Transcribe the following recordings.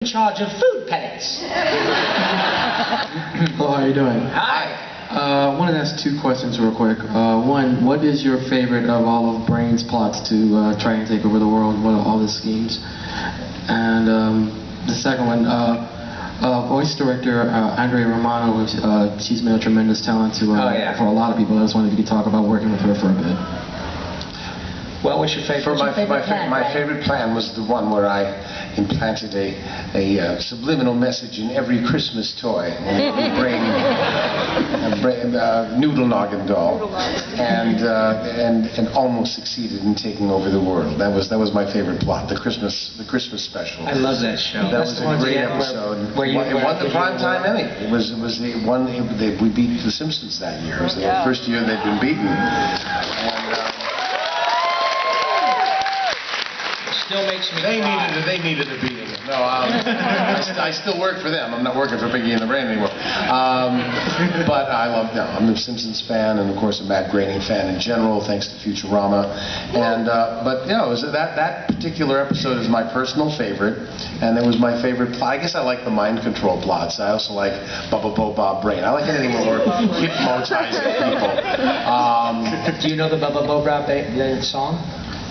in charge of food pellets. Hello, how are you doing? Hi. I wanted to ask two questions real quick. One, what is your favorite of all of Brain's plots to try and take over the world? What are all the schemes? And the second one, voice director Andrea Romano, she's been a tremendous talent to, for a lot of people. I just wondered if you could talk about working with her for a bit. Well, what's your favorite? My favorite plan was the one where I implanted a subliminal message in every Christmas toy, a noodle noggin doll, and almost succeeded in taking over the world. That was my favorite plot, the Christmas special. I love that show. That was a great episode. It won the Primetime Emmy. We beat The Simpsons that year. It was the first year they'd been beaten. Still makes me They needed a beating. No, I still work for them. I'm not working for Pinky and the Brain anymore. But I love them. I'm a Simpsons fan, and of course a Matt Groening fan in general, thanks to Futurama. And but you know, that particular episode is my personal favorite, and it was my favorite plot. I guess I like the mind control plots. I also like Bubba Bo Bob Brain. I like anything where we're hypnotizing people. Do you know the Bubba Bo Bob Brain song?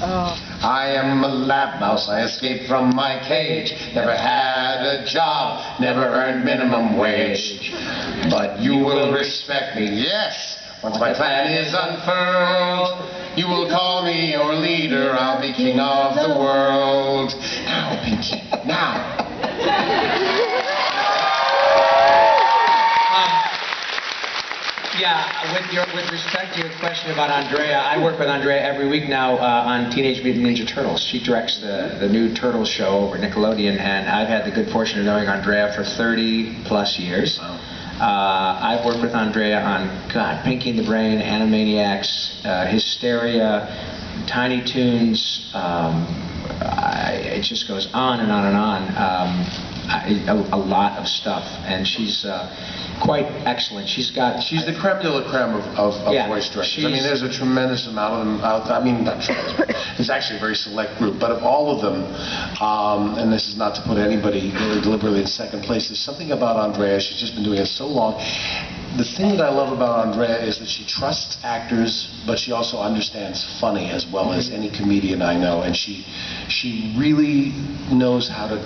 Oh. I am a lab mouse, I escaped from my cage. Never had a job, never earned minimum wage. But you will respect me, yes. Once my plan is unfurled, you will call me your leader. I'll be king of the world. Now, Pinky, now. Yeah, with respect to your question about Andrea, I work with Andrea every week now on Teenage Mutant Ninja Turtles. She directs the new Turtles show over Nickelodeon, and I've had the good fortune of knowing Andrea for 30 plus years. Wow. I've worked with Andrea on, Pinky and the Brain, Animaniacs, Hysteria, Tiny Toons, it just goes on and on and on. A lot of stuff, and she's quite excellent. She's the creme de la creme of voice directors. I mean, there's a tremendous amount of them out there. I mean, not tremendous, but it's actually a very select group. But of all of them, and this is not to put anybody really deliberately in second place, there's something about Andrea. She's just been doing it so long. The thing that I love about Andrea is that she trusts actors, but she also understands funny as well as any comedian I know, and she really knows how to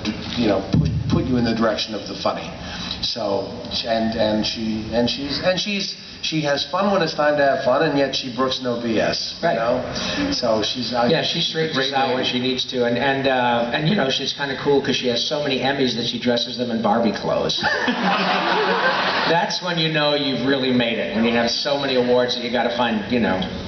put you in the direction of the funny. So she has fun when it's time to have fun, and yet she brooks no BS. Right. You know? So she straightens us out when she needs to, and you know, she's kind of cool because she has so many Emmys that she dresses them in Barbie clothes. That's when you know you've really made it. When you have so many awards that you got to find,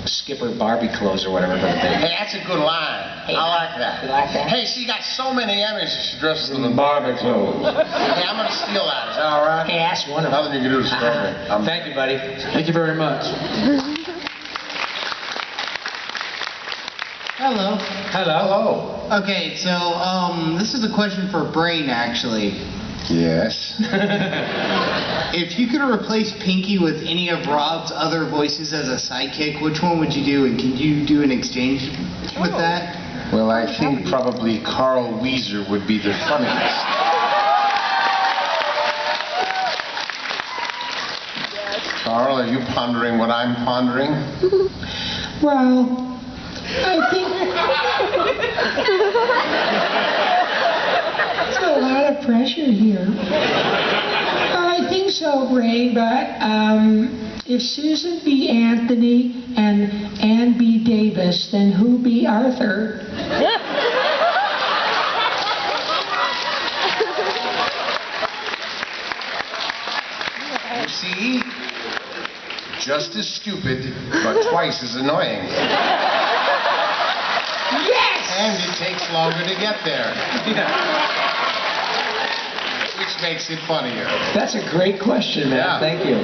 Skipper Barbie clothes or whatever for the thing. Hey, that's a good line. Hey, I like that. You like that? Hey, she got so many Emmys that she dresses them in Barbie clothes. Hey, I'm gonna steal that. Is that all right? Hey, ask one of them. Nothing you can do to stop me. Thank you, buddy. Thank you very much. Hello. Hello. Okay, so this is a question for Brain, actually. Yes. If you could replace Pinky with any of Rob's other voices as a sidekick, which one would you do, and can you do an exchange with that? Well, I think probably Carl Weezer would be the funniest. Carl, are you pondering what I'm pondering? Well, I think it's a lot of pressure here. I think so, Brain, but if Susan be Anthony and Ann be Davis, then who be Arthur? You see? Just as stupid, but twice as annoying. Yes! And it takes longer to get there. Which makes it funnier. That's a great question, man. Yeah. Thank you.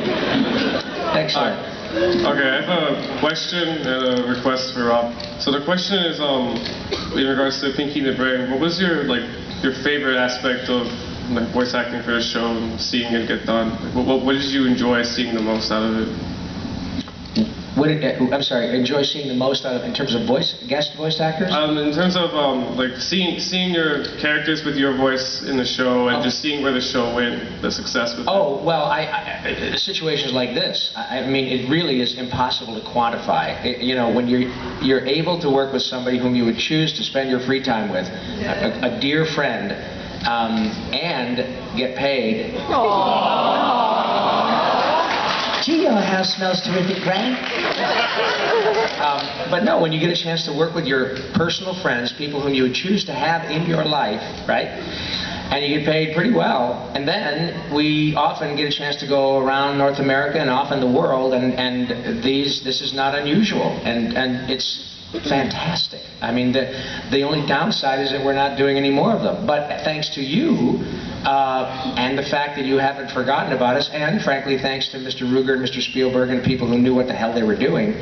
Excellent. Okay, I have a question and a request for Rob. So the question is, in regards to Pinky and the Brain, what was your favorite aspect of voice acting for the show and seeing it get done? What did you enjoy seeing the most out of it? I'm sorry, enjoy seeing the most out of in terms of guest voice actors? In terms of like seeing your characters with your voice in the show and just seeing where the show went, the success with it. Oh, well, situations like this, I mean, it really is impossible to quantify. You know, when you're able to work with somebody whom you would choose to spend your free time with, a dear friend, and get paid. Gee, your house smells terrific, Brian. But no, when you get a chance to work with your personal friends, people whom you would choose to have in your life, right? And you get paid pretty well. And then we often get a chance to go around North America and often the world, and this is not unusual. And it's fantastic. I mean, the only downside is that we're not doing any more of them. But thanks to you, and the fact that you haven't forgotten about us, and frankly, thanks to Mr. Ruger and Mr. Spielberg and people who knew what the hell they were doing,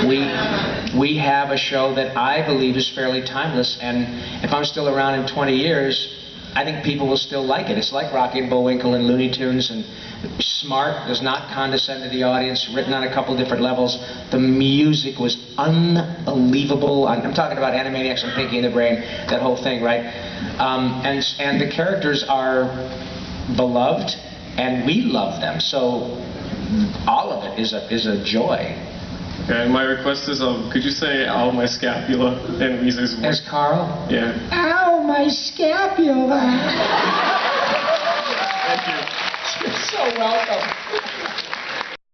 we have a show that I believe is fairly timeless. And if I'm still around in 20 years, I think people will still like it. It's like Rocky and Bullwinkle and Looney Tunes, and smart, does not condescend to the audience, written on a couple different levels. The music was unbelievable. I'm talking about Animaniacs and Pinky and the Brain, that whole thing, right? And the characters are beloved, and we love them. So all of it is a joy. Okay, my request is, could you say "ow, my scapula" and Weezer's voice? As Carl? Yeah. Ow, my scapula. Thank you. You're so welcome.